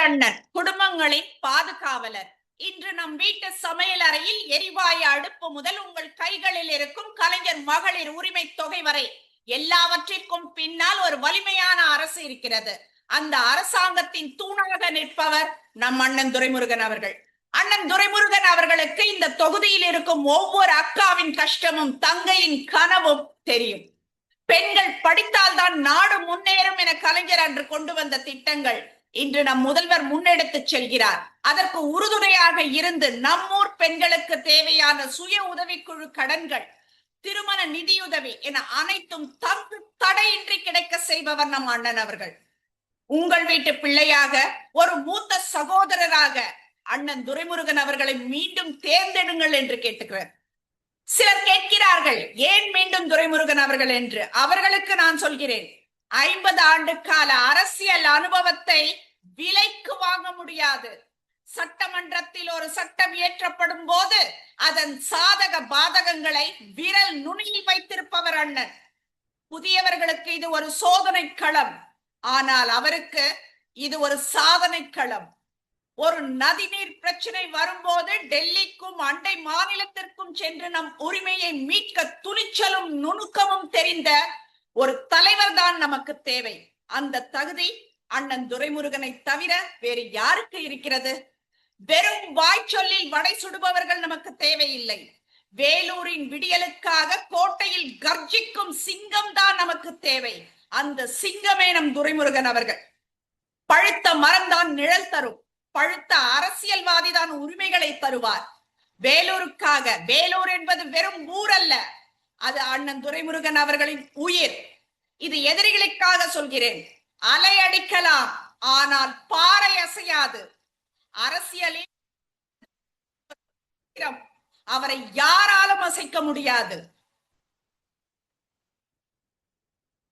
அண்ணன் குடும்பங்களின் பாதுகாவலர். இன்று நம் வீட்டு சமையல் அறையில் எரிவாயு அடுப்பு முதல் உங்கள் கைகளில் இருக்கும் கலைஞர் மகளிர் உரிமை தொகை வரை எல்லாவற்றிற்கும் பின்னால் ஒரு வலிமையான அரசு இருக்கிறது. அந்த அரசாங்கத்தின் தூணாக நிற்பவர் நம் அண்ணன் துரைமுருகன் அவர்கள். அண்ணன் துரைமுருகன் அவர்களுக்கு இந்த தொகுதியில் இருக்கும் ஒவ்வொரு அக்காவின் கஷ்டமும் தங்கையின் கனவும் தெரியும். பெண்கள் படித்தால்தான் நாடு முன்னேறும் என கலைஞர் அன்று கொண்டு வந்த திட்டங்கள் இன்று நம் முதல்வர் முன்னெடுத்து செல்கிறார். அதற்கு உறுதுணையாக இருந்து நம்மூர் பெண்களுக்கு தேவையான சுய உதவிக்குழு கடன்கள், திருமண நிதியுதவி என அனைத்தும் தங்கு தடையின்றி கிடைக்க செய்பவர் நம் அண்ணன் அவர்கள். உங்கள் வீட்டு பிள்ளையாக, ஒரு மூத்த சகோதரராக அண்ணன் துரைமுருகன் அவர்களை மீண்டும் தேர்ந்தெடுங்கள் என்று கேட்டுக்கிறேன். சிலர் கேட்கிறார்கள், ஏன் மீண்டும் துரைமுருகன் அவர்கள் என்று. அவர்களுக்கு நான் சொல்கிறேன், 50 ஆண்டு கால அரசியல் அனுபவத்தை விலைக்கு வாங்க முடியாது. சட்டமன்றத்தில் ஒரு சட்டம் இயற்றப்படும் போது அதன் சாதக பாதகங்களை விரல் நுனியில் வைத்திருப்பவர் அண்ணன். புதியவர்களுக்கு இது ஒரு சோதனை களம், ஆனால் அவருக்கு இது ஒரு சாதனை களம். ஒரு நதிநீர் பிரச்சனை வரும்போது டெல்லிக்கும் அண்டை மாநிலத்திற்கும் சென்று நம் உரிமையை மீட்க துணிச்சலும் நுணுக்கமும் தெரிந்த ஒரு தலைவர் தான் நமக்கு தேவை. அந்த தகுதி அண்ணன் துரைமுருகனை தவிர வேறு யாருக்கு இருக்கிறது? வெறும் வாய்ச்சொல்லில் வடை சுடுபவர்கள் நமக்கு தேவையில்லை. வேலூரின் விடியலுக்காக கோட்டையில் கர்ஜிக்கும் சிங்கம் தான் நமக்கு தேவை. அந்த சிங்கமே நம் துரைமுருகன் அவர்கள். பழுத்த மரம் தான் நிழல் தரும், பழுத்த அரசியல்வாதி தான் உரிமைகளை தருவார். வேலூருக்காக, வேலூர் என்பது வெறும் ஊர் அல்ல, அது அண்ணன் துரைமுருகன் அவர்களின் உயிர். இது எதிரிகளுக்காக சொல்கிறேன். அலை அடிக்கலாம், ஆனால் பாறை அசையாது. அரசியலில் அவரை யாராலும் அசைக்க முடியாது.